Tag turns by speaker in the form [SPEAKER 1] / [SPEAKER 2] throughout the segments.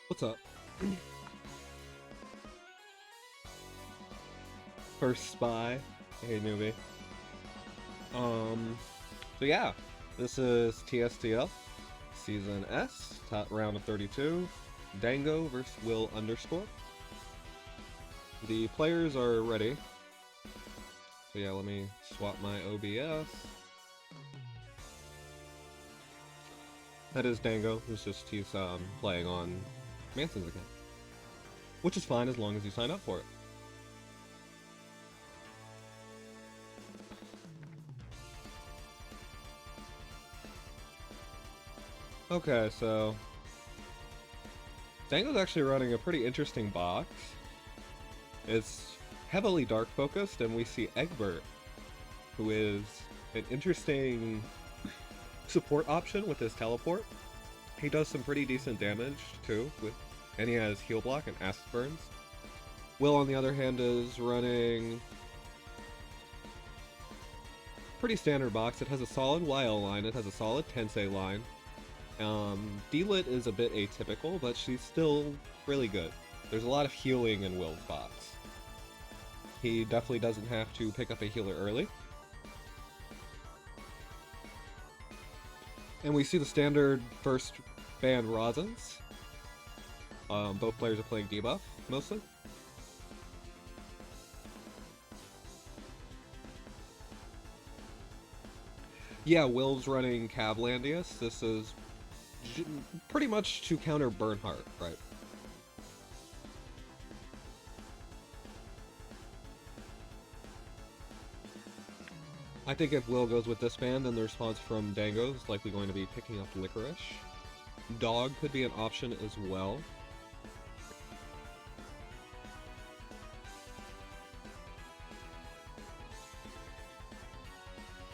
[SPEAKER 1] What's up? First spy. Hey, newbie. So yeah, this is TSDL, Season S, top round of 32. Dango versus Will underscore. The players are ready. So yeah, let me swap my OBS. That is Dango, he's playing on Manson's account. Which is fine as long as you sign up for it. Okay, so Dango's actually running a pretty interesting box. It's heavily dark focused, and we see Egbert, who is an interesting support option with his teleport. He does some pretty decent damage too, and he has heal block and acid burns. Will, on the other hand, is running pretty standard box. It has a solid YL line, it has a solid Tensei line. D-Lit is a bit atypical, but she's still really good. There's a lot of healing in Will's box. He definitely doesn't have to pick up a healer early. And we see the standard first ban Rosins. Both players are playing debuff, mostly. Yeah, Will's running Cavlandius. This is pretty much to counter Bernhardt, right? I think if Will goes with this band, then the response from Dango is likely going to be picking up Licorice. Dog could be an option as well.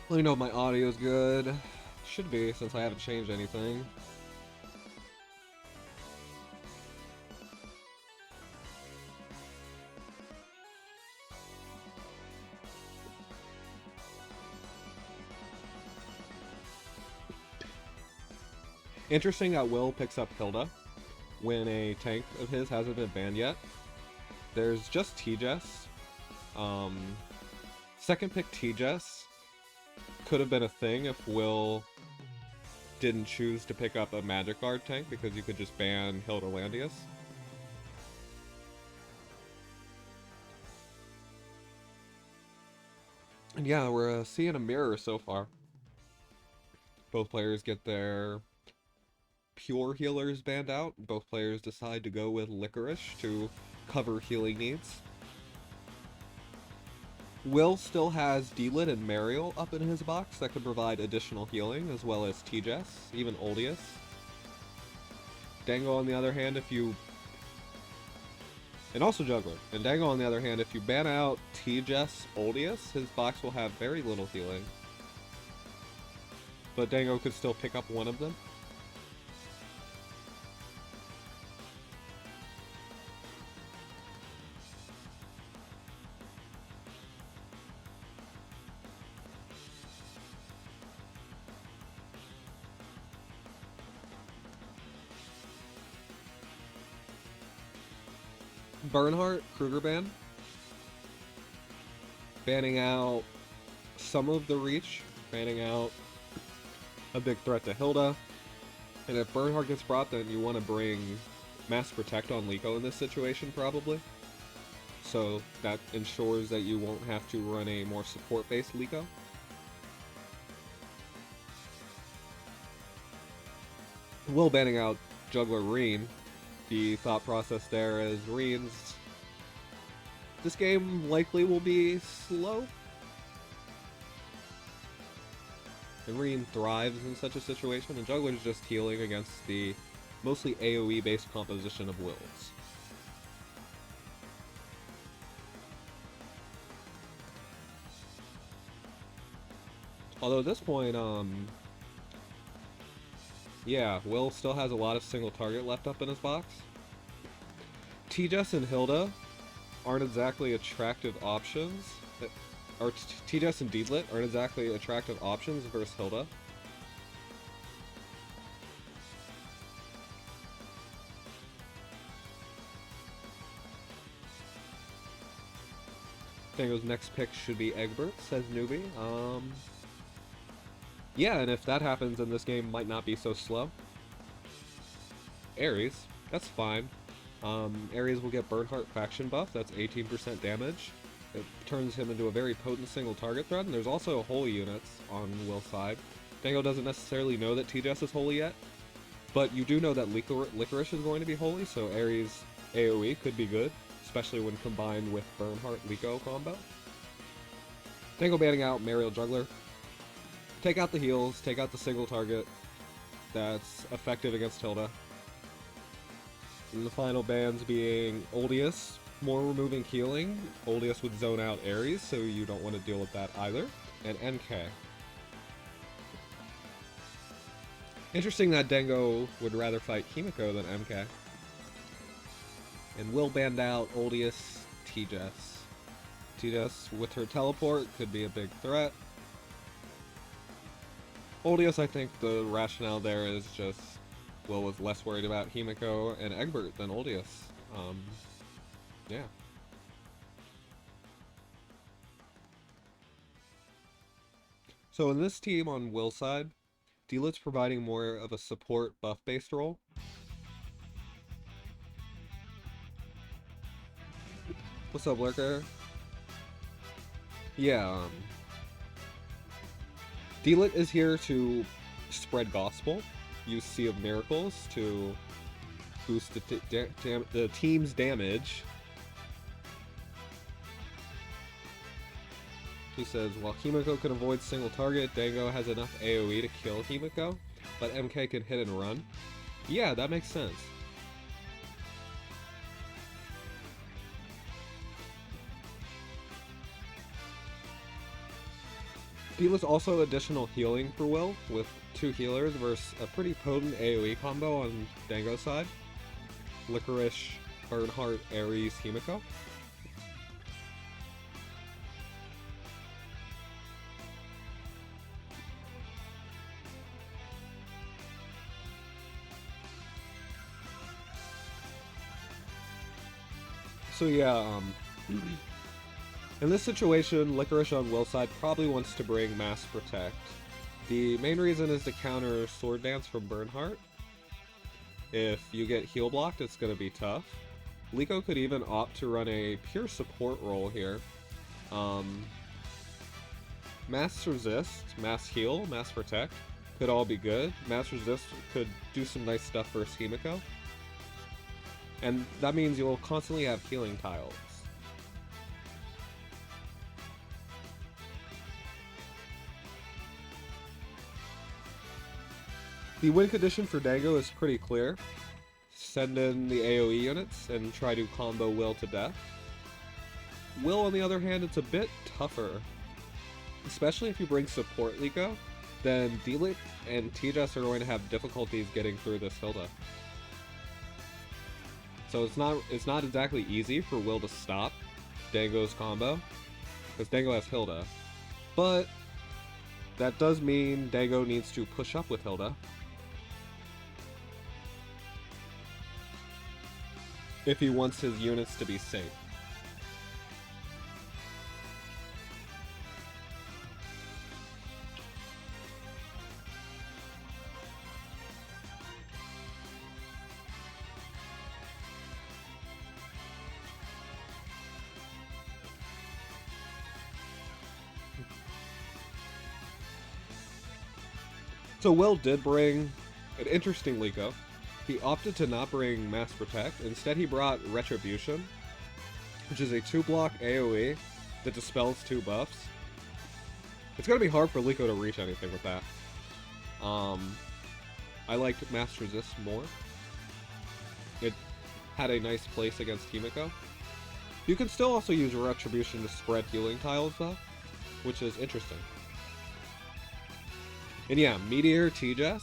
[SPEAKER 1] Let me know if my audio is good. Should be, since I haven't changed anything. Interesting that Will picks up Hilda when a tank of his hasn't been banned yet. There's just T-Jess. Second pick T-Jess could have been a thing if Will didn't choose to pick up a Magic Guard tank, because you could just ban Hilda Landius. And yeah, we're seeing a mirror so far. Both players get their pure healers banned out. Both players decide to go with Licorice to cover healing needs. Will still has D-Lit and Mariel up in his box that could provide additional healing, as well as T-Jess, even Oldius. Dango, on the other hand, and also Juggler. And Dango, on the other hand, if you ban out T-Jess, Oldius, his box will have very little healing. But Dango could still pick up one of them. Bernhardt, Kruger ban. Banning out some of the reach, banning out a big threat to Hilda. And if Bernhardt gets brought, then you want to bring Mass Protect on Liko in this situation, probably. So that ensures that you won't have to run a more support-based Liko. Will banning out Juggler Reen. The thought process there is this game likely will be slow. And Reen thrives in such a situation, and Juggler's just healing against the mostly AoE-based composition of Wills. Although at this point, yeah, Will still has a lot of single target left up in his box. T-Jess and Hilda aren't exactly attractive options. Or T-Jess and D-Lit aren't exactly attractive options versus Hilda. Dango's next pick should be Egbert, says Newbie. Yeah, and if that happens, then this game might not be so slow. Ares, that's fine. Ares will get Bernhardt faction buff, that's 18% damage. It turns him into a very potent single target threat, and there's also holy units on Will's side. Dango doesn't necessarily know that TJS is holy yet, but you do know that Licorice is going to be holy, so Ares AoE could be good, especially when combined with Bernhardt Liko combo. Dango banning out Mariel Juggler. Take out the heals, take out the single target that's effective against Hilda. And the final bans being Oldius, more removing healing. Oldius would zone out Ares, so you don't want to deal with that either. And NK. Interesting that Dango would rather fight Himiko than MK. And Will banned out Oldius, TJS. TJS with her teleport could be a big threat. Oldius, I think the rationale there is just Will was less worried about Himiko and Egbert than Oldius. Yeah. So in this team on Will's side, D-Lit's providing more of a support buff-based role. What's up, Lurker? Yeah, D-Lit is here to spread gospel, use Sea of Miracles to boost the team's damage. He says, while Himiko can avoid single target, Dango has enough AoE to kill Himiko, but MK can hit and run. Yeah, that makes sense. D-Lit's also additional healing for Will, with 2 healers versus a pretty potent AoE combo on Dango's side. Licorice, Bernhardt, Ares, Himiko. So yeah, in this situation, Licorice on Will's side probably wants to bring Mass Protect. The main reason is to counter Sword Dance from Bernhardt. If you get heal blocked, it's going to be tough. Liko could even opt to run a pure support role here. Mass Resist, Mass Heal, Mass Protect could all be good. Mass Resist could do some nice stuff versus Himiko. And that means you'll constantly have healing tiles. The win condition for Dango is pretty clear. Send in the AoE units and try to combo Will to death. Will, on the other hand, it's a bit tougher. Especially if you bring support Liko, then D-Lit and TJS are going to have difficulties getting through this Hilda. So it's not exactly easy for Will to stop Dango's combo, because Dango has Hilda. But that does mean Dango needs to push up with Hilda. If he wants his units to be safe. So Will did bring an interesting Liko. He opted to not bring Mass Protect. Instead, he brought Retribution, which is a 2-block AoE that dispels 2 buffs. It's going to be hard for Liko to reach anything with that. I liked Mass Resist more. It had a nice place against Himiko. You can still also use Retribution to spread healing tiles, though, which is interesting. And yeah, Meteor TJS.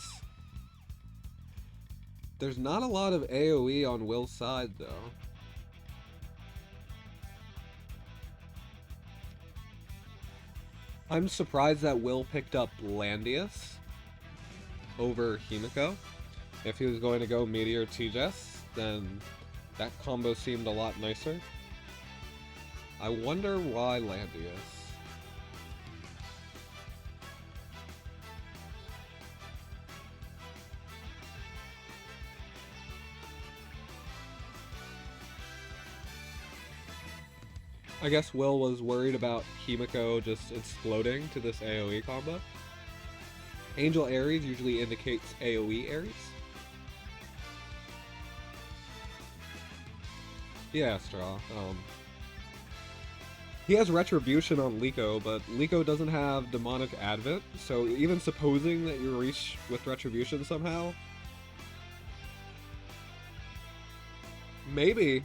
[SPEAKER 1] There's not a lot of AoE on Will's side, though. I'm surprised that Will picked up Landius over Himiko. If he was going to go Meteor TJS, then that combo seemed a lot nicer. I wonder why Landius. I guess Will was worried about Himiko just exploding to this AoE combo. Angel Ares usually indicates AoE Ares. Yeah, Straw. He has Retribution on Liko, but Liko doesn't have Demonic Advent, so even supposing that you reach with Retribution somehow, maybe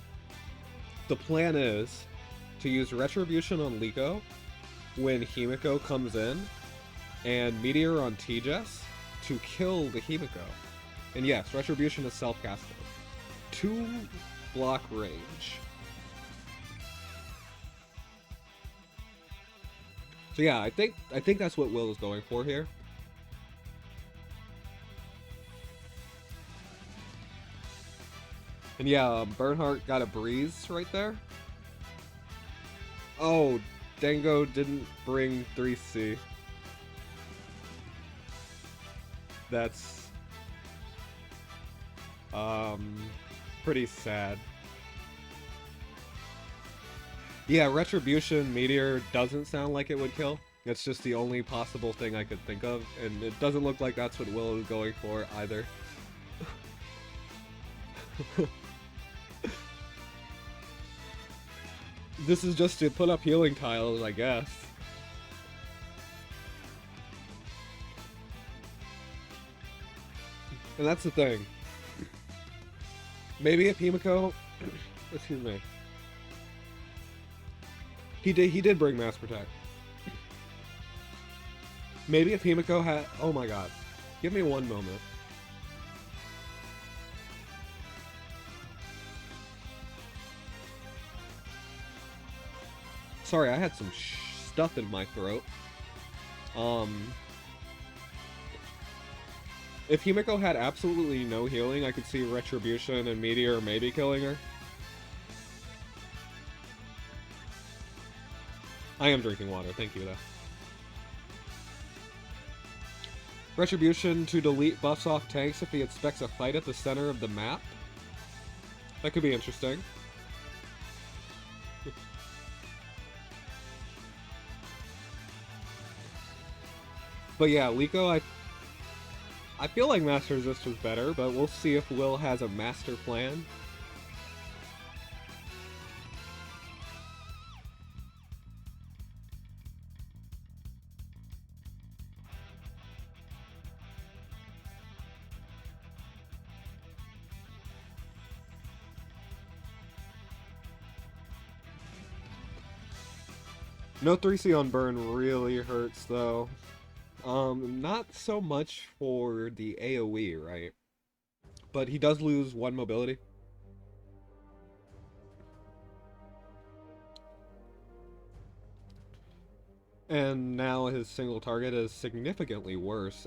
[SPEAKER 1] the plan is to use Retribution on Liko when Himiko comes in, and Meteor on T-Jess to kill the Himiko. And yes, Retribution is self-casted. 2 block range. So yeah, I think that's what Will is going for here. And yeah, Bernhardt got a breeze right there. Oh, Dango didn't bring 3C. That's pretty sad. Yeah, Retribution Meteor doesn't sound like it would kill. It's just the only possible thing I could think of, and it doesn't look like that's what Will is going for either. This is just to put up healing tiles, I guess. And that's the thing. Maybe if Himiko... excuse me. He did bring Mass Protect. Maybe if Himiko had... oh my god. Give me one moment. Sorry, I had some stuff in my throat. If Himiko had absolutely no healing, I could see Retribution and Meteor maybe killing her. I am drinking water, thank you though. Retribution to delete buffs off tanks if he expects a fight at the center of the map. That could be interesting. But yeah, Liko, I feel like Master Resist was better, but we'll see if Will has a master plan. No 3C on burn really hurts though. Not so much for the AoE, right? But he does lose 1 mobility. And now his single target is significantly worse.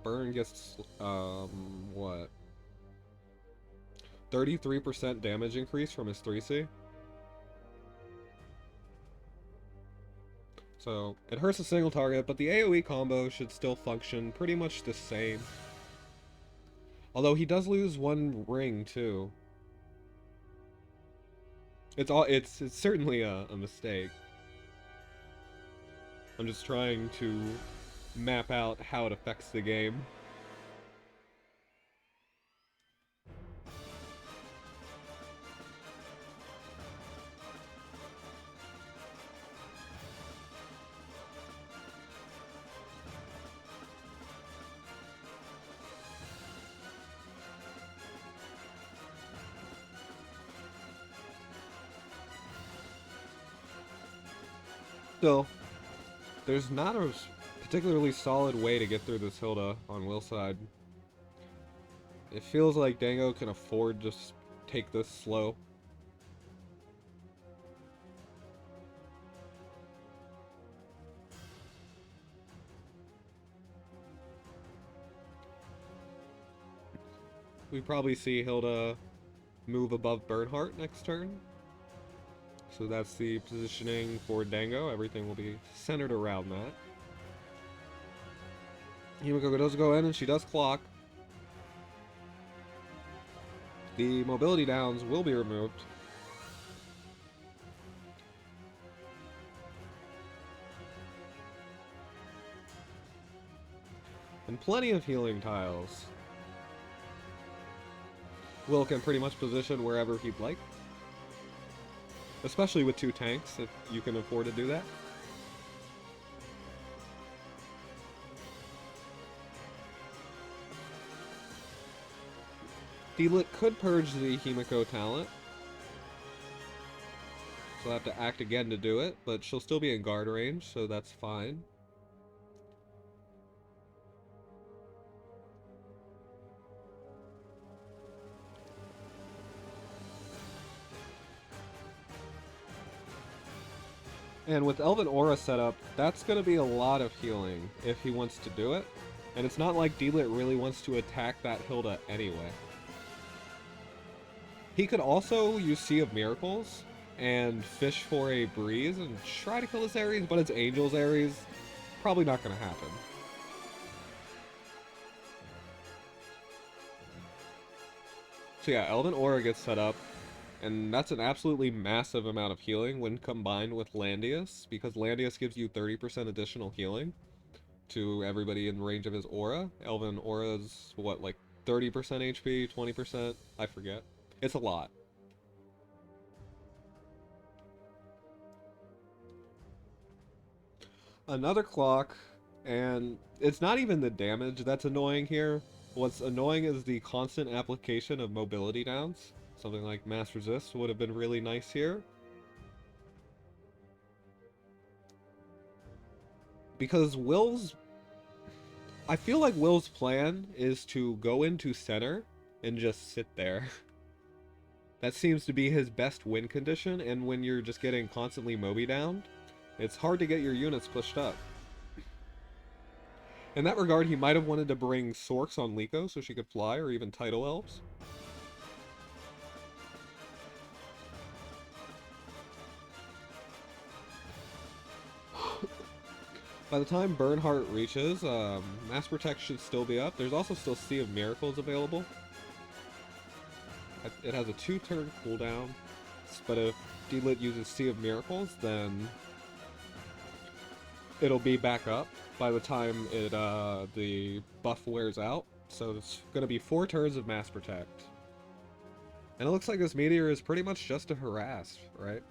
[SPEAKER 1] Burn gets, what? 33% damage increase from his 3C. So, it hurts a single target, but the AoE combo should still function pretty much the same. Although he does lose 1 ring, too. It's certainly a mistake. I'm just trying to map out how it affects the game. Still, there's not a particularly solid way to get through this Hilda on Will's side. It feels like Dango can afford to just take this slow. We probably see Hilda move above Bernhardt next turn. So that's the positioning for Dango. Everything will be centered around that. Himiko does go in and she does clock. The mobility downs will be removed. And plenty of healing tiles. Will can pretty much position wherever he'd like. Especially with 2 tanks, if you can afford to do that. D-Lit could purge the Himiko talent. She'll have to act again to do it, but she'll still be in guard range, so that's fine. And with Elven Aura set up, that's going to be a lot of healing if he wants to do it. And it's not like D-Lit really wants to attack that Hilda anyway. He could also use Sea of Miracles and fish for a breeze and try to kill this Ares, but it's Angel's Ares. Probably not going to happen. So yeah, Elven Aura gets set up, and that's an absolutely massive amount of healing when combined with Landius, because Landius gives you 30% additional healing to everybody in range of his aura. Elven Aura's, what, like 30% HP, 20%? I forget. It's a lot. Another clock, and it's not even the damage that's annoying here. What's annoying is the constant application of mobility downs. Something like Mass Resist would have been really nice here. Because I feel like Will's plan is to go into center and just sit there. That seems to be his best win condition, and when you're just getting constantly Moby downed, it's hard to get your units pushed up. In that regard, he might have wanted to bring Sorks on Liko so she could fly, or even Tidal Elves. By the time Bernhardt reaches, Mass Protect should still be up. There's also still Sea of Miracles available. It has a 2-turn cooldown, but if D-Lit uses Sea of Miracles, then it'll be back up by the time the buff wears out. So it's going to be 4 turns of Mass Protect. And it looks like this Meteor is pretty much just a harass, right?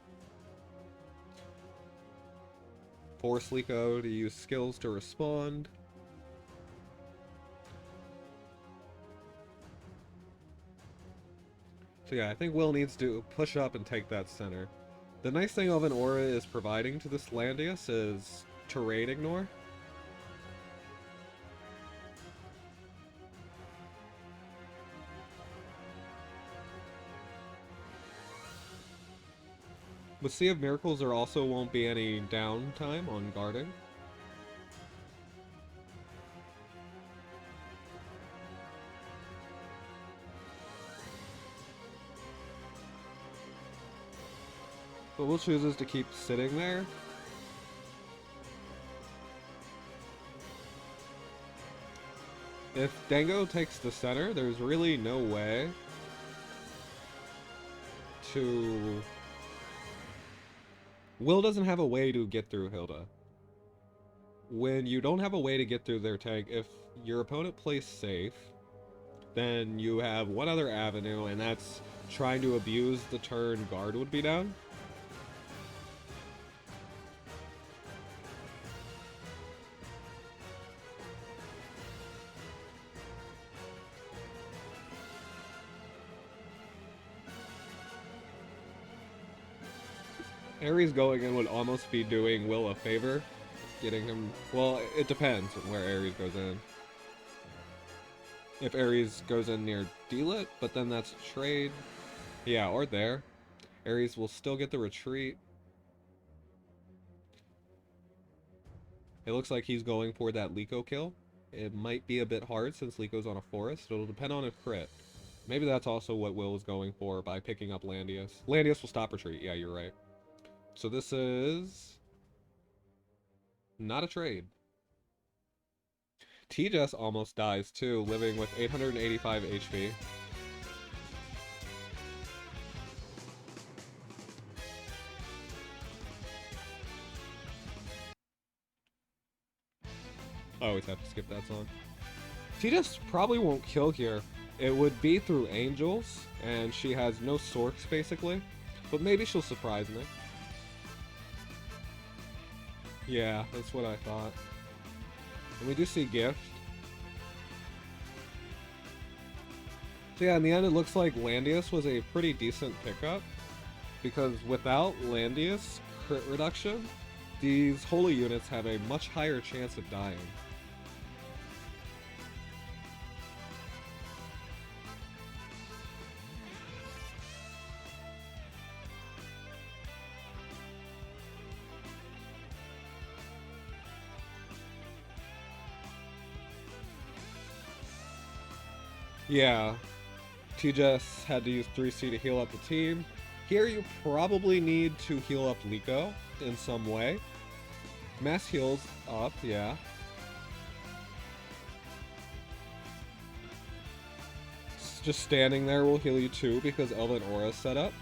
[SPEAKER 1] Force Liko to use skills to respond. So yeah, I think Will needs to push up and take that center. The nice thing Elven Aura is providing to this Landius is terrain ignore. With Sea of Miracles, there also won't be any downtime on guarding. But Will chooses to keep sitting there. If Dango takes the center, there's really no way to... Will doesn't have a way to get through Hilda. When you don't have a way to get through their tank, if your opponent plays safe, then you have one other avenue, and that's trying to abuse the turn guard would be down. Ares going in would almost be doing Will a favor. Getting him... Well, it depends on where Ares goes in. If Ares goes in near D-Lit, but then that's a trade. Yeah, or there. Ares will still get the retreat. It looks like he's going for that Liko kill. It might be a bit hard since Liko's on a forest. It'll depend on a crit. Maybe that's also what Will is going for by picking up Landius. Landius will stop retreat. Yeah, you're right. So this is not a trade. TJS almost dies too, living with 885 HP. I always have to skip that song. TJS probably won't kill here. It would be through Angels, and she has no Sorks basically. But maybe she'll surprise me. Yeah, that's what I thought. And we do see Gift. So yeah, in the end it looks like Landius was a pretty decent pickup. Because without Landius crit reduction, these holy units have a much higher chance of dying. Yeah, TJS had to use 3C to heal up the team. Here you probably need to heal up Liko in some way. Mass heals up, yeah. Just standing there will heal you too because Elven Aura is set up.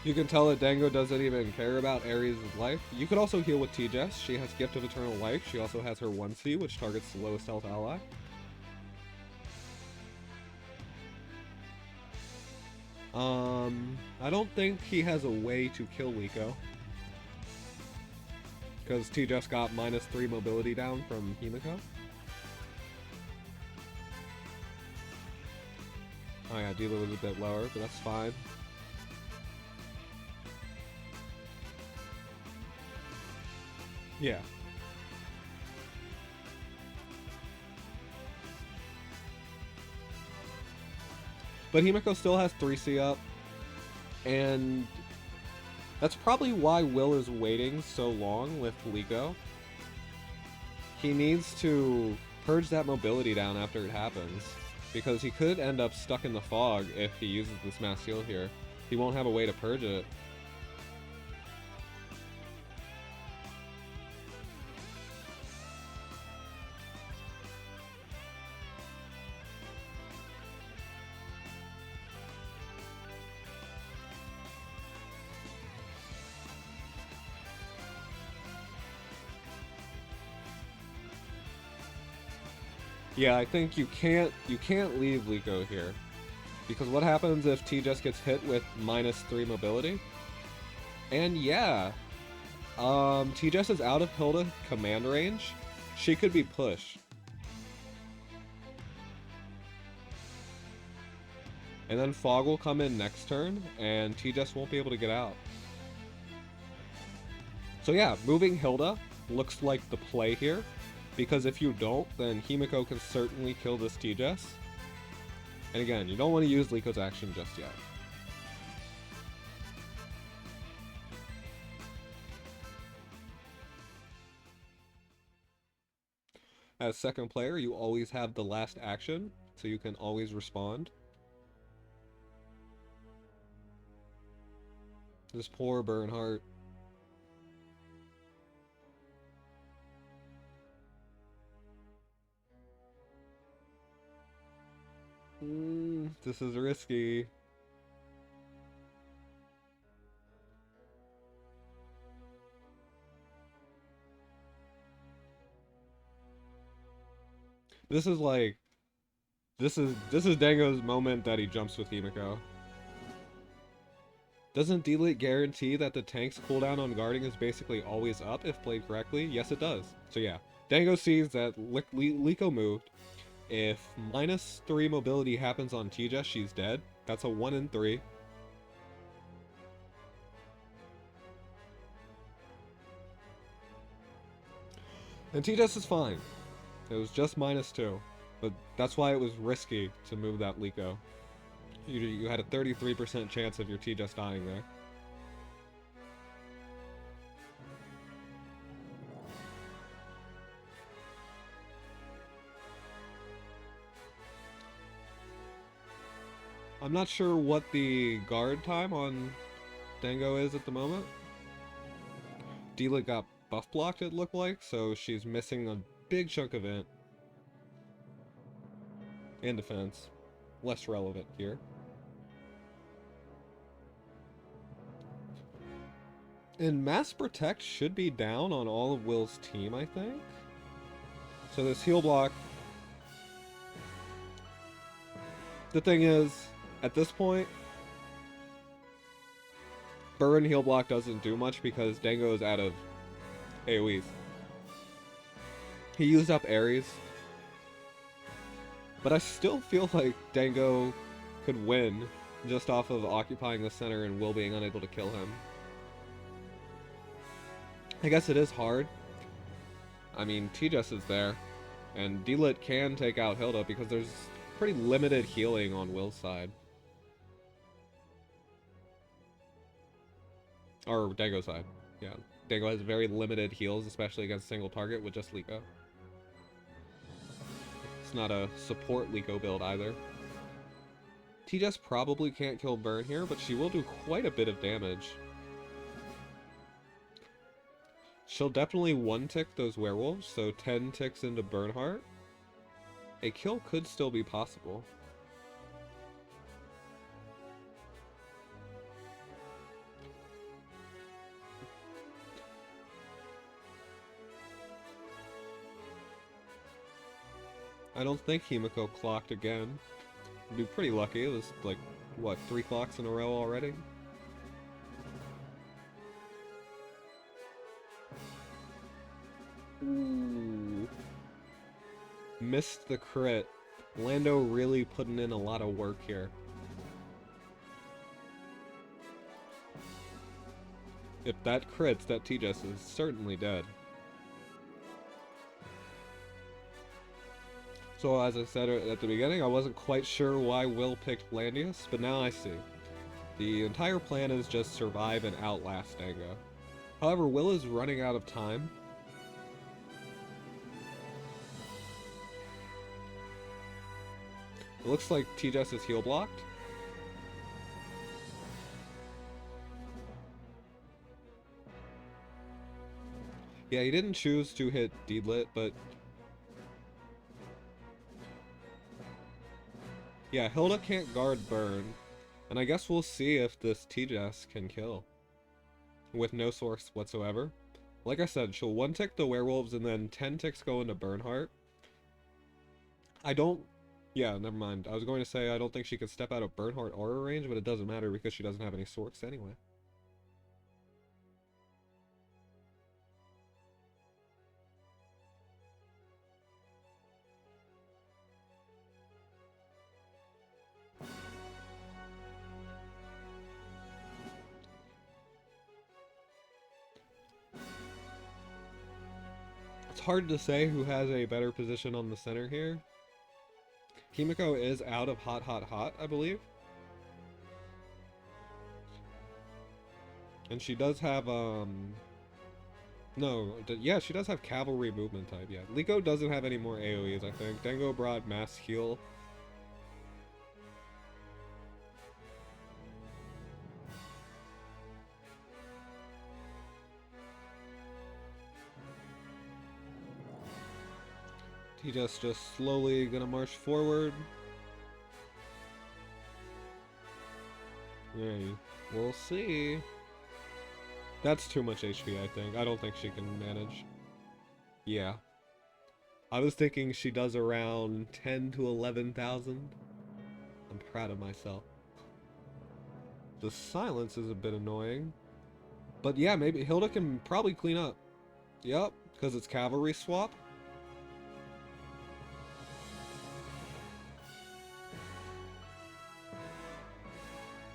[SPEAKER 1] You can tell that Dango doesn't even care about Ares' life. You could also heal with TJS. She has Gift of Eternal Life. She also has her 1C, which targets the lowest health ally. I don't think he has a way to kill Liko. Because TJS got -3 mobility down from Himiko. Oh yeah, Dila was a bit lower, but that's fine. Yeah. But Himiko still has 3C up, and that's probably why Will is waiting so long with Liko. He needs to purge that mobility down after it happens, because he could end up stuck in the fog if he uses this mass heal here. He won't have a way to purge it. Yeah, I think you can't leave Liko here. Because what happens if TJS gets hit with -3 mobility? And yeah, TJS is out of Hilda command range. She could be pushed. And then Fog will come in next turn, and TJS won't be able to get out. So yeah, moving Hilda looks like the play here. Because if you don't, then Himiko can certainly kill this TJS. And again, you don't want to use Liko's action just yet. As second player, you always have the last action, so you can always respond. This poor Bernhardt. This is risky. This is like... This is Dango's moment that he jumps with Himiko. Doesn't Delete guarantee that the tank's cooldown on guarding is basically always up if played correctly? Yes, it does. So yeah, Dango sees that Liko moved. If -3 mobility happens on TJS, she's dead. That's a 1 in 3. And TJS is fine. It was just -2. But that's why it was risky to move that Liko. You had a 33% chance of your TJS dying there. I'm not sure what the guard time on Dango is at the moment. Deela got buff blocked, it looked like, so she's missing a big chunk of it. And defense. Less relevant here. And Mass Protect should be down on all of Will's team, I think. So this heal block... The thing is, at this point, Burn heal block doesn't do much because Dango is out of AoEs. He used up Ares. But I still feel like Dango could win just off of occupying the center and Will being unable to kill him. I guess it is hard. I mean, TJS is there, and D-Lit can take out Hilda because there's pretty limited healing on Will's side. Or Dango's side, yeah. Dango has very limited heals, especially against single target with just Liko. It's not a support Liko build either. TJS probably can't kill Burn here, but she will do quite a bit of damage. She'll definitely one-tick those werewolves, so 10 ticks into Bernhardt. A kill could still be possible. I don't think Himiko clocked again. Would be pretty lucky. It was like, what, 3 clocks in a row already? Ooh. Missed the crit. Lando really putting in a lot of work here. If that crits, that TJS is certainly dead. So as I said at the beginning, I wasn't quite sure why Will picked Landius, but now I see. The entire plan is just survive and outlast Dango. However, Will is running out of time. It looks like TJS is heal blocked. Yeah, he didn't choose to hit D-Lit, but... yeah, Hilda can't guard Burn. And I guess we'll see if this TJS can kill. With no source whatsoever. Like I said, she'll one-tick the werewolves and then 10 ticks go into Bernhardt. I don't... yeah, never mind. I was going to say I don't think she could step out of Bernhardt aura range, but it doesn't matter because she doesn't have any sorts anyway. It's hard to say who has a better position on the center here. Himiko is out of Hot Hot Hot, I believe. And she does have, no, yeah, she does have Cavalry movement type, yeah. Liko doesn't have any more AoEs, I think. Dango brought Mass Heal. TJS just slowly gonna march forward. Yeah, we'll see. That's too much HP, I think. I don't think she can manage. Yeah. I was thinking she does around 10 to 11,000. I'm proud of myself. The silence is a bit annoying. But yeah, maybe Hilda can probably clean up. Yep, because it's cavalry swap.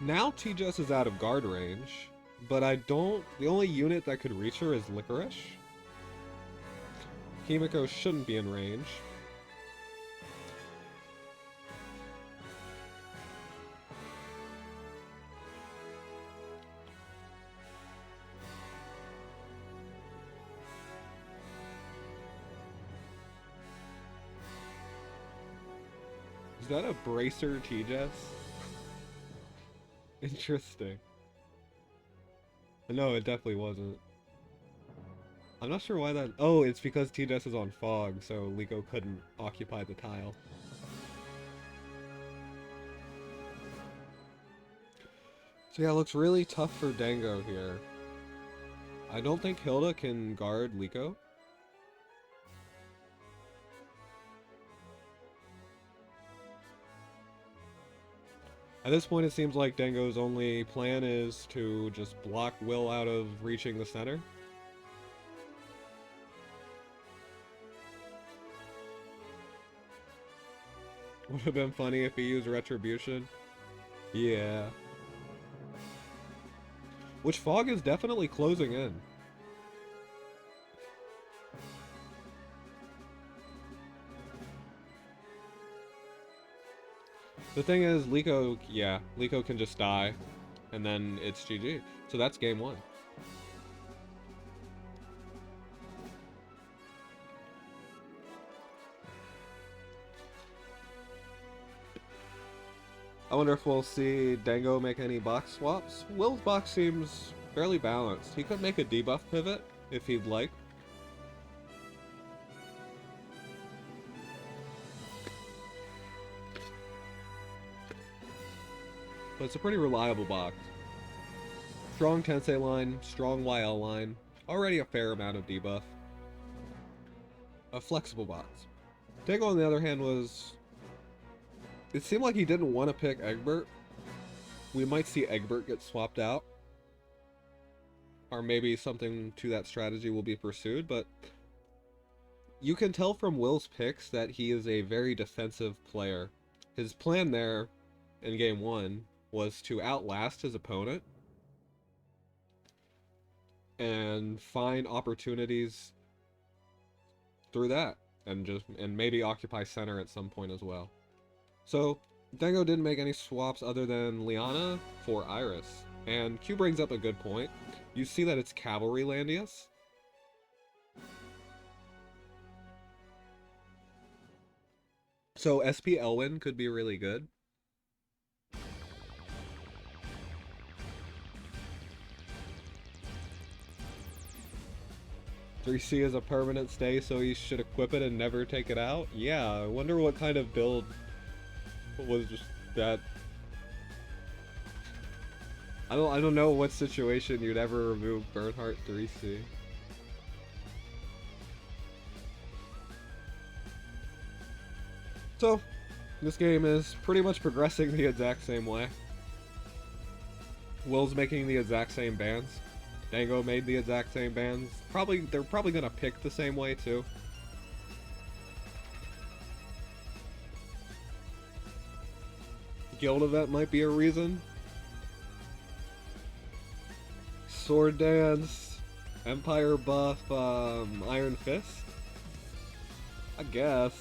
[SPEAKER 1] Now TJS is out of guard range, but I don't... the only unit that could reach her is Licorice. Himiko shouldn't be in range. Is that a Bracer TJS? Interesting. No, it definitely wasn't. I'm not sure why that... Oh, it's because TDS is on fog, so Liko couldn't occupy the tile. So yeah, it looks really tough for Dango here. I don't think Hilda can guard Liko. At this point, it seems like Dango's only plan is to just block Will out of reaching the center. Would have been funny if he used Retribution. Yeah. Which fog is definitely closing in. The thing is, Liko can just die, and then it's GG. So that's game one. I wonder if we'll see Dango make any box swaps. Will's box seems fairly balanced. He could make a debuff pivot if he'd like. But it's a pretty reliable box. Strong Tensei line, strong YL line, already a fair amount of debuff. A flexible box. Dango, on the other hand, was... It seemed like he didn't want to pick Egbert. We might see Egbert get swapped out. Or maybe something to that strategy will be pursued, but... You can tell from Will's picks that he is a very defensive player. His plan there, in game one, was to outlast his opponent and find opportunities through that, and maybe occupy center at some point as well. So Dango didn't make any swaps other than Liana for Iris, and Q brings up a good point. You see that it's Cavalry Landius. So SP Elwyn could be really good. C is a permanent stay, so he should equip it and never take it out? Yeah, I wonder what kind of build was just that. I don't know what situation you'd ever remove Bernhardt 3C. So, this game is pretty much progressing the exact same way. Will's making the exact same bans. Dango made the exact same bans. They're probably gonna pick the same way too. Guild event might be a reason. Sword Dance, Empire buff, Iron Fist? I guess.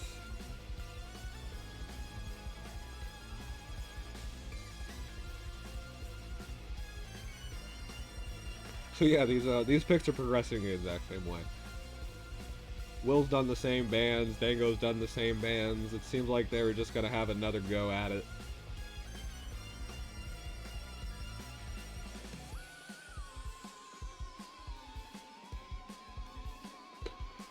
[SPEAKER 1] So yeah, these picks are progressing the exact same way. Will's done the same bans, Dango's done the same bans. It seems like they were just gonna have another go at it.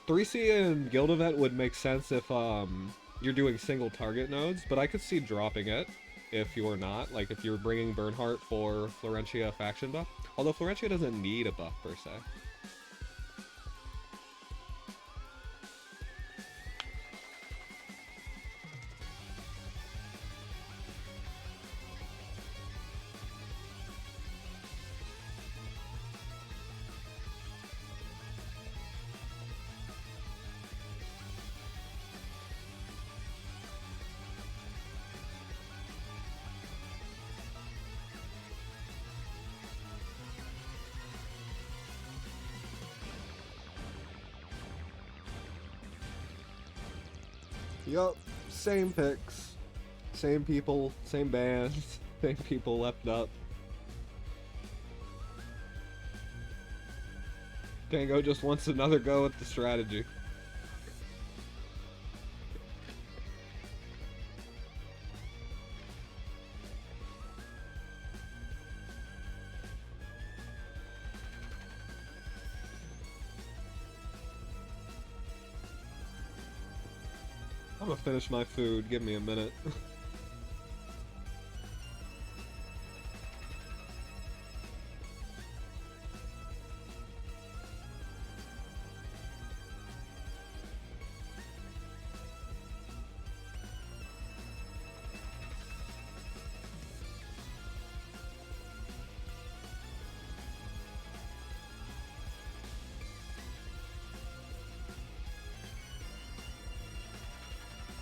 [SPEAKER 1] .3C and Guild event would make sense if you're doing single target nodes, but I could see dropping it if you're not. Like if you're bringing Bernhardt for Florentia faction buff. Although Florentia doesn't need a buff per se. Yup, same picks, same people, same bands, same people left up. Dango just wants another go at the strategy. I'm gonna finish my food. Give me a minute.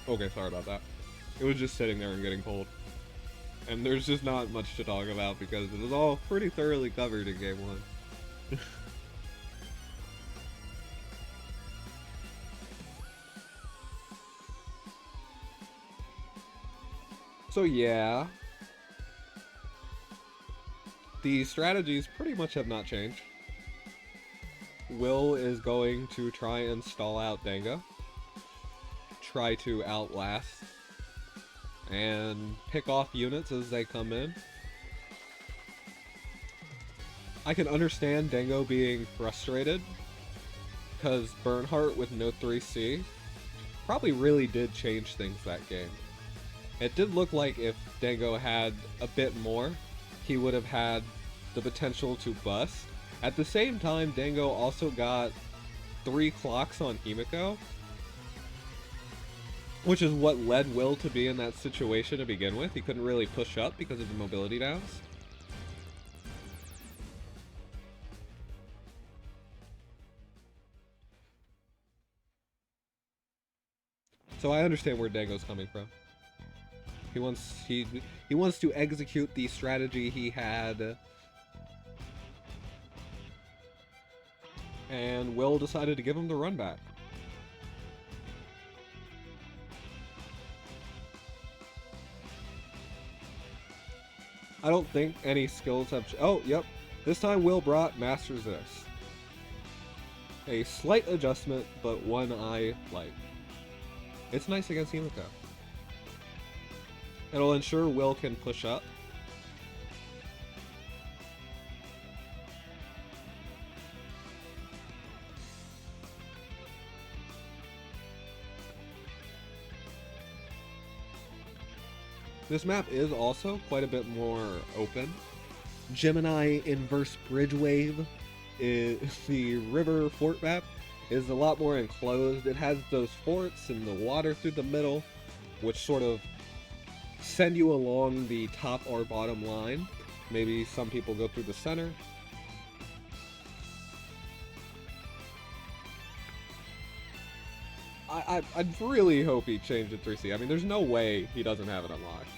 [SPEAKER 1] Okay, sorry about that. It was just sitting there and getting cold. And there's just not much to talk about because it was all pretty thoroughly covered in Game 1. So yeah, the strategies pretty much have not changed. Will is going to try and stall out Dango, try to outlast, and pick off units as they come in. I can understand Dango being frustrated, because Bernhardt with no 3C probably really did change things that game. It did look like if Dango had a bit more, he would have had the potential to bust. At the same time, Dango also got 3 clocks on Himiko, which is what led Will to be in that situation to begin with. He couldn't really push up because of the mobility downs. So I understand where Dango's coming from. He wants to execute the strategy he had, and Will decided to give him the run back. I don't think any skills have... Oh, yep. This time Will brought Mass Resist. A slight adjustment, but one I like. It's nice against Himiko. It'll ensure Will can push up. This map is also quite a bit more open. Gemini Inverse Bridge Wave, is the river fort map, is a lot more enclosed. It has those forts and the water through the middle, which sort of send you along the top or bottom line. Maybe some people go through the center. I really hope he changed it 3C. I mean, there's no way he doesn't have it unlocked.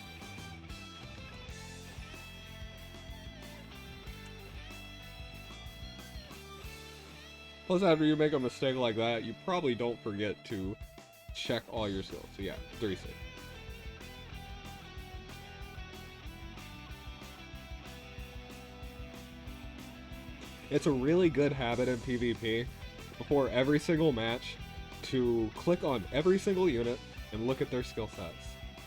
[SPEAKER 1] Plus, after you make a mistake like that, you probably don't forget to check all your skills. So yeah, 3C. It's a really good habit in PvP, before every single match, to click on every single unit and look at their skill sets.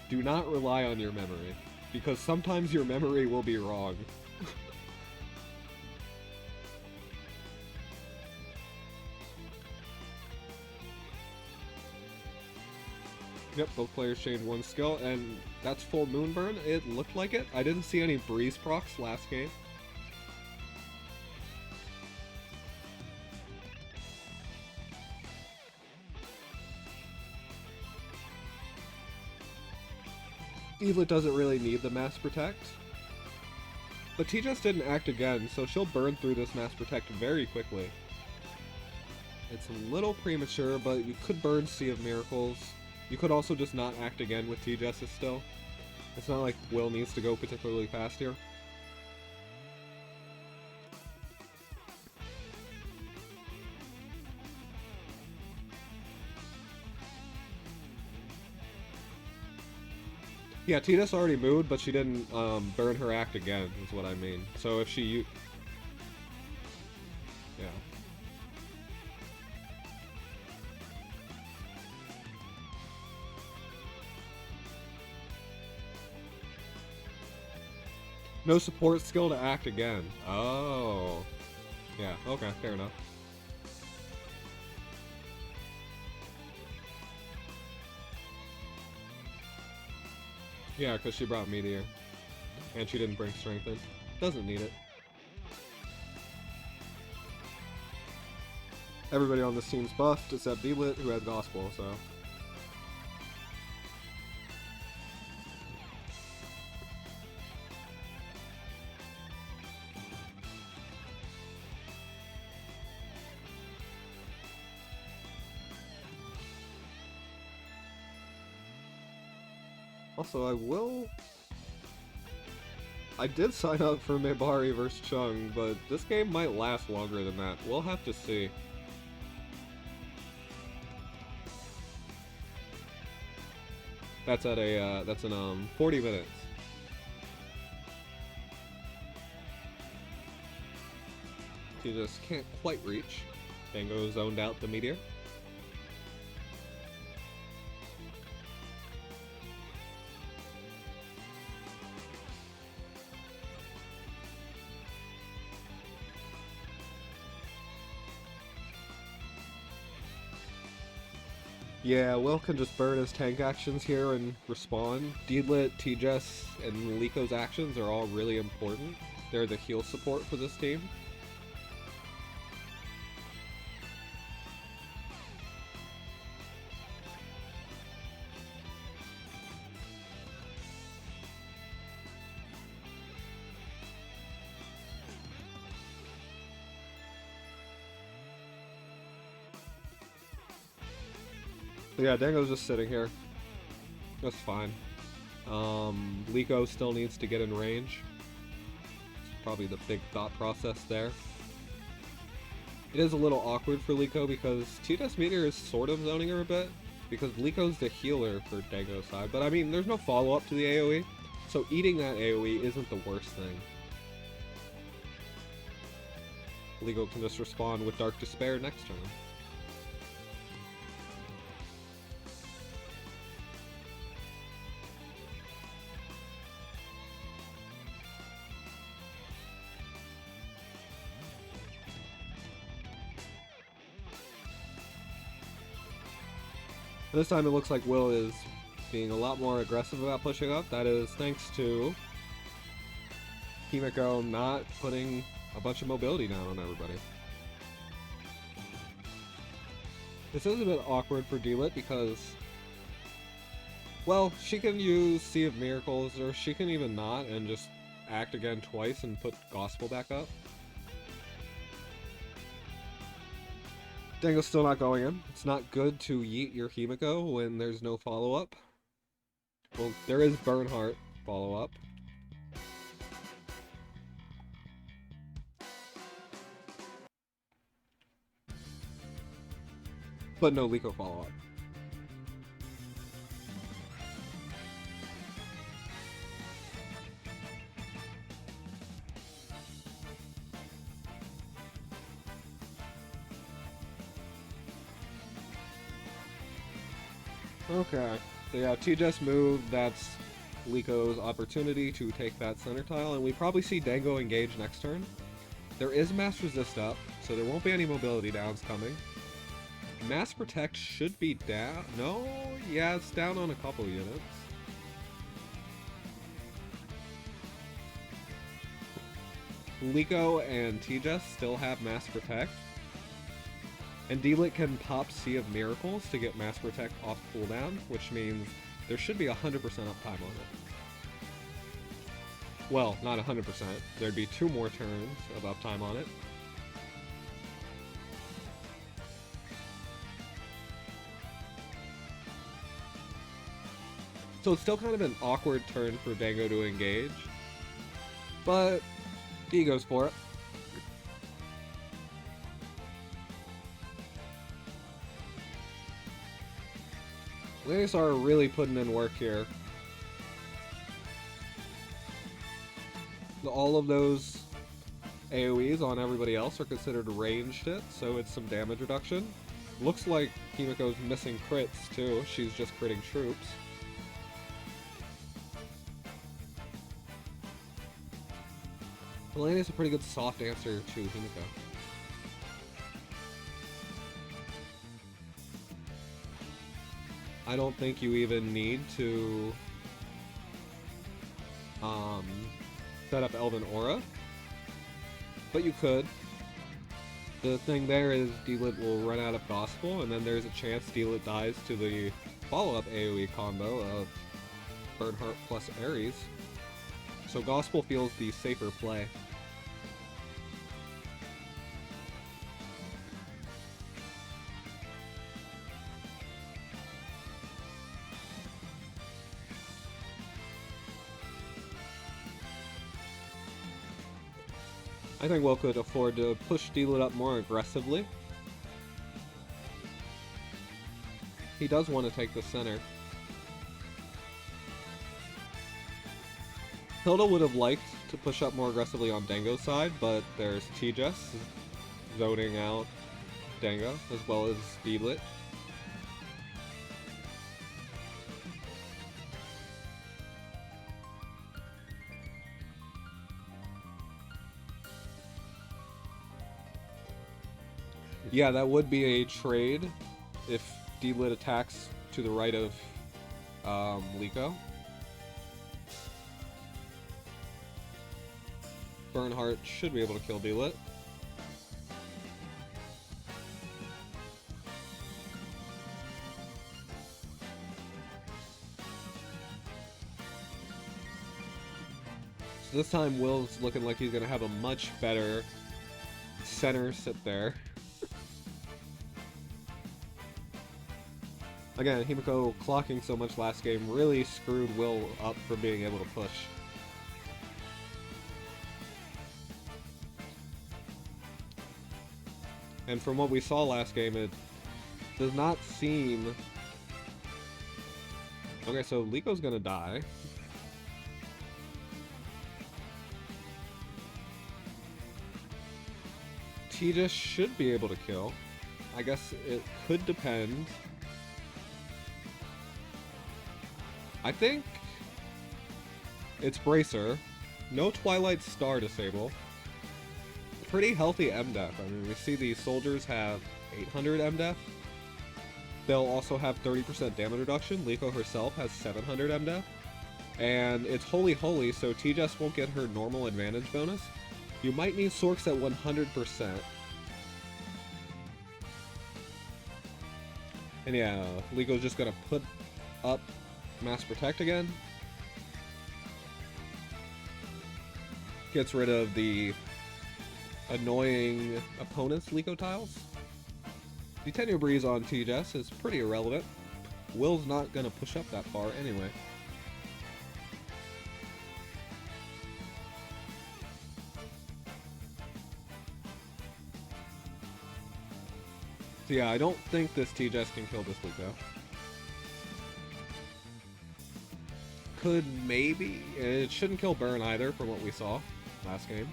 [SPEAKER 1] Do not rely on your memory, because sometimes your memory will be wrong. Yep, both players changed one skill, and that's full Moonburn. It looked like it. I didn't see any breeze procs last game. Evelyn doesn't really need the Mass Protect. But T-Just didn't act again, so she'll burn through this Mass Protect very quickly. It's a little premature, but you could burn Sea of Miracles. You could also just not act again with T-Justice still. It's not like Will needs to go particularly fast here. Yeah, Tina's already moved, but she didn't burn her act again, is what I mean. So if she... Yeah. No support skill to act again. Oh. Yeah, okay, fair enough. Yeah, because she brought Meteor. And she didn't bring Strengthen. Doesn't need it. Everybody on this team's buffed except D-Lit, who has Gospel, so... Also, I did sign up for Mibari vs. Chung, but this game might last longer than that. We'll have to see. That's at a, that's in, 40 minutes. She just can't quite reach. Dango zoned out the Meteor. Yeah, Will can just burn his tank actions here and respawn. D-Lit, T-Jess, and Liko's actions are all really important. They're the heal support for this team. Yeah, Dango's just sitting here. That's fine. Liko still needs to get in range. Probably the big thought process there. It is a little awkward for Liko because T-Dust Meteor is sort of zoning her a bit, because Liko's the healer for Dango's side. But I mean, there's no follow-up to the AoE, so eating that AoE isn't the worst thing. Liko can just respond with Dark Despair next turn. This time it looks like Will is being a lot more aggressive about pushing up. That is thanks to Himiko not putting a bunch of mobility down on everybody. This is a bit awkward for D-Lit because, well, she can use Sea of Miracles, or she can even not and just act again twice and put Gospel back up. Dango's still not going in. It's not good to yeet your Himiko when there's no follow-up. Well, there is Bernhardt follow-up. But no Liko follow-up. Okay, so yeah, T-Jess moved, that's Liko's opportunity to take that center tile, and we probably see Dango engage next turn. There is Mass Resist up, so there won't be any mobility downs coming. Mass Protect should be down. No, yeah, it's down on a couple units. Liko and T-Jess still have Mass Protect. And D-Lit can pop Sea of Miracles to get Mass Protect off cooldown, which means there should be 100% uptime on it. Well, not 100%. There'd be 2 more turns of uptime on it. So it's still kind of an awkward turn for Dango to engage, but he goes for it. Langrisser are really putting in work here. All of those AoEs on everybody else are considered ranged hits, so it's some damage reduction. Looks like Himiko's missing crits too, she's just critting troops. Elena is a pretty good soft answer to Himiko. I don't think you even need to um, set up Elven Aura, but you could. The thing there is D-Lit will run out of Gospel, and then there's a chance D-Lit dies to the follow-up AoE combo of Bernhardt plus Ares. So Gospel feels the safer play. I think Will could afford to push D-Lit up more aggressively. He does want to take the center. Hilda would have liked to push up more aggressively on Dango's side, but there's T-Jess zoning out Dango, as well as D-Lit. Yeah, that would be a trade if D-Lit attacks to the right of Liko. Bernhardt should be able to kill D-Lit. So this time Will's looking like he's going to have a much better center sit there. Again, Himiko clocking so much last game really screwed Will up from being able to push. And from what we saw last game, it does not seem... Okay, so Liko's gonna die. T-Jess should be able to kill. I guess it could depend. I think it's Bracer. No Twilight Star disable. Pretty healthy MDef. I mean, we see these soldiers have 800 MDef. They'll also have 30% damage reduction. Liko herself has 700 MDef. And it's Holy Holy, so T-Jess won't get her normal advantage bonus. You might need Sorks at 100%. And yeah, Liko's just gonna put up Mass Protect again. Gets rid of the annoying opponent's Liko tiles. The Tenure Breeze on T-Jess is pretty irrelevant. Will's not gonna push up that far anyway. So yeah, I don't think this T-Jess can kill this Liko. Could maybe. It shouldn't kill Burn either from what we saw last game.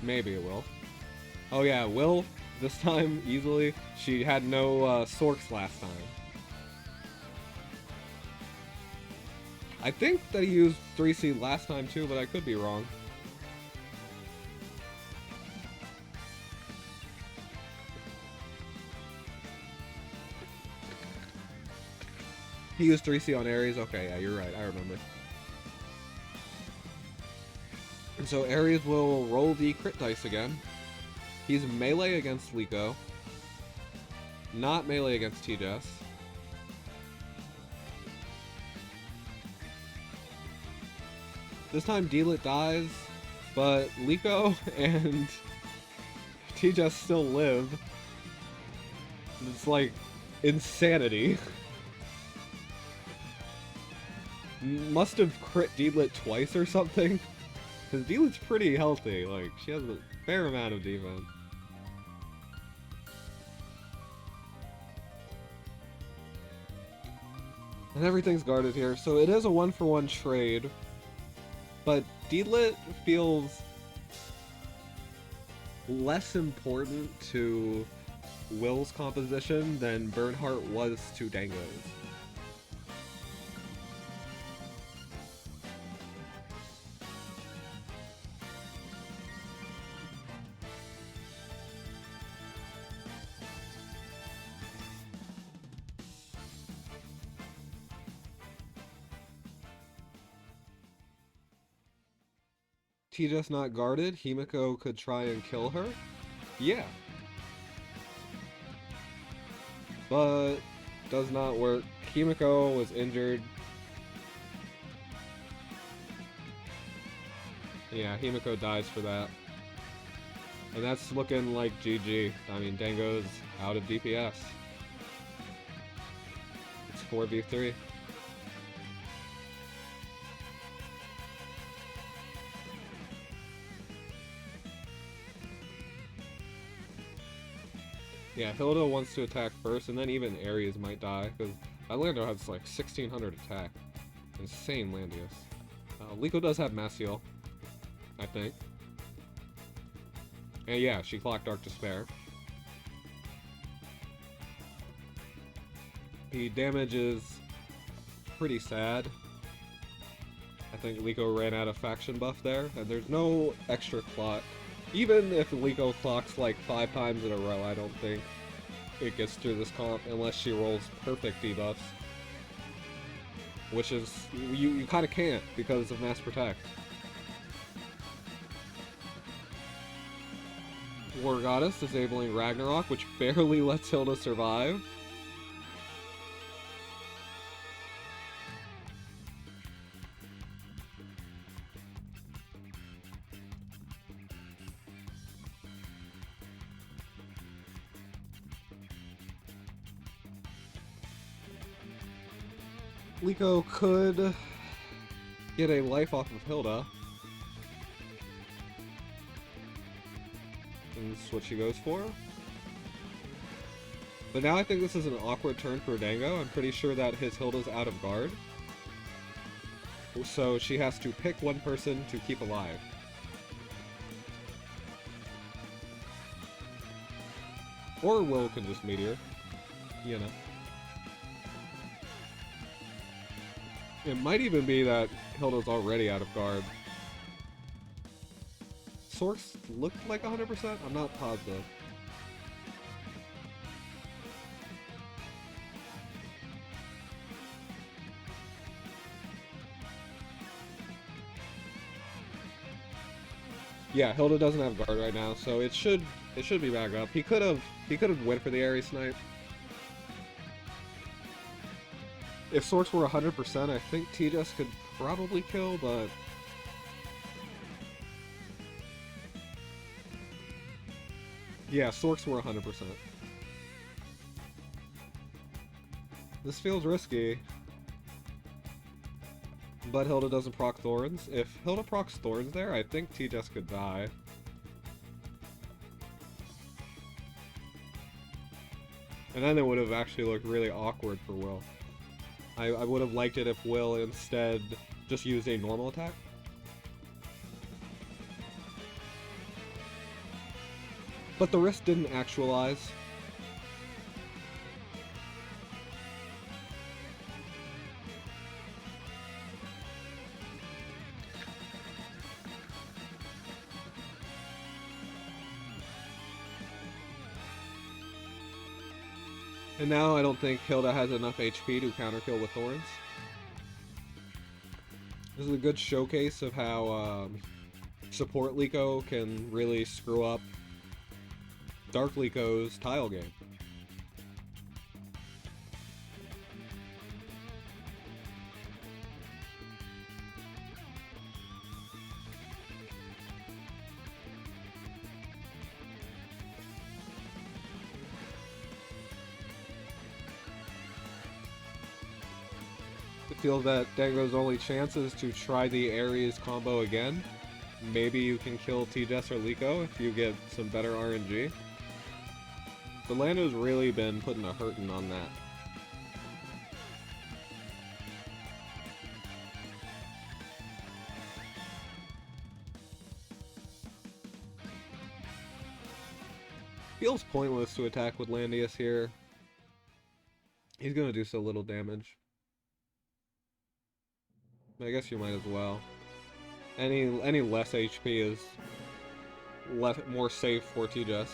[SPEAKER 1] Maybe it will. Oh yeah, Will this time easily. She had no Sorks last time. I think that he used 3C last time too, but I could be wrong. He used 3C on Ares. Okay, yeah, you're right. I remember. And so Ares will roll the crit dice again. He's melee against Liko. Not melee against T-Jess. This time D-Lit dies, but Liko and T-Jess still live. It's like insanity. Must have crit D-Lit twice or something. Because D-Lit's pretty healthy. Like, she has a fair amount of defense. And everything's guarded here, so it is a 1-for-1 trade. But D-Lit feels less important to Will's composition than Bernhardt was to Dango's. Tija's not guarded, Himiko could try and kill her? Yeah. But does not work. Himiko was injured. Yeah, Himiko dies for that. And that's looking like GG. I mean, Dango's out of DPS. It's 4v3. Yeah, Hilda wants to attack first, and then even Ares might die, because Lando has like 1600 attack. Insane Landius. Liko does have Mass Heal, I think. And yeah, she clocked Dark Despair. The damage is pretty sad. I think Liko ran out of faction buff there, and there's no extra clock. Even if Liko clocks like 5 times in a row, I don't think it gets through this comp unless she rolls perfect debuffs. Which is, you kind of can't because of Mass Protect. War Goddess disabling Ragnarok, which barely lets Hilda survive. Liko could get a life off of Hilda. And that's what she goes for. But now I think this is an awkward turn for Dango. I'm pretty sure that his Hilda's out of guard. So she has to pick one person to keep alive. Or Will can just meteor. You know. It might even be that Hilda's already out of guard. Source looked like 100%? I'm not positive. Yeah, Hilda doesn't have guard right now, so it should be back up. He could have went for the Ares snipe. If Source were 100%, I think TSDL could probably kill, but... Yeah, Source were 100%. This feels risky. But Hilda doesn't proc Thorns. If Hilda procs Thorns there, I think TSDL could die. And then it would have actually looked really awkward for Will. I would have liked it if Will instead just used a normal attack. But the risk didn't actualize. And now I don't think Hilda has enough HP to counterkill with Thorns. This is a good showcase of how support Liko can really screw up Dark Liko's tile game. I feel that Dango's only chance is to try the Ares combo again. Maybe you can kill TSDL or Liko if you get some better RNG. But Lando's really been putting a hurtin' on that. Feels pointless to attack with Landius here. He's gonna do so little damage. I guess you might as well. Any less HP is more safe for TSDL.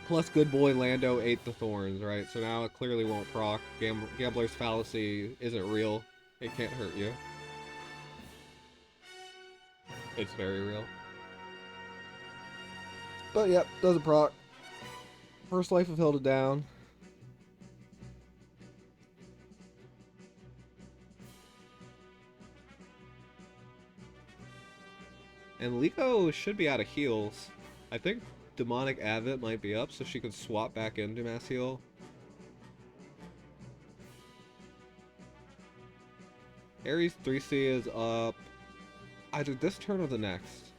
[SPEAKER 1] Plus good boy Lando ate the thorns, right? So now it clearly won't proc. Gambler's fallacy isn't real. It can't hurt you. It's very real. But yep, doesn't proc. First life of Hilda down. And Liko should be out of heals. I think Demonic Avid might be up, so she could swap back into Mass Heal. Ares 3C is up either this turn or the next.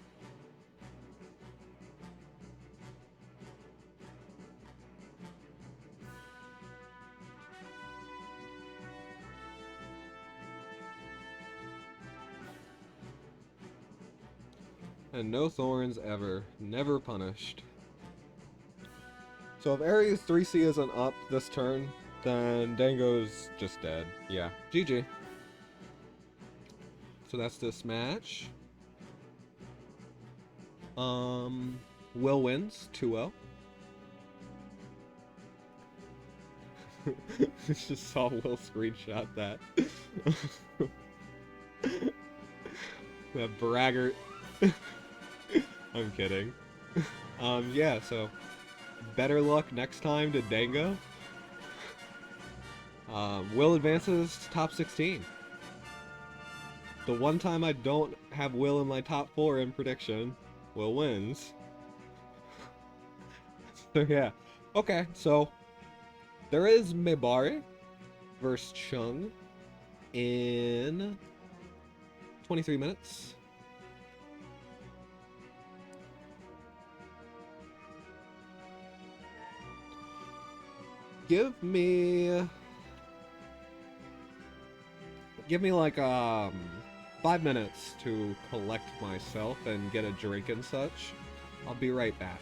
[SPEAKER 1] And no thorns ever. Never punished. So if Ares 3C isn't up this turn, then Dango's just dead. Yeah. GG. So that's this match. Will wins 2-0. Just saw Will screenshot that. That braggart. I'm kidding. Yeah, so better luck next time to Dango. Will advances to top 16. The one time I don't have Will in my top 4 in prediction, Will wins. So yeah. Okay, so there is Mebari versus Chung in 23 minutes. Give me like 5 minutes to collect myself and get a drink and such. I'll be right back.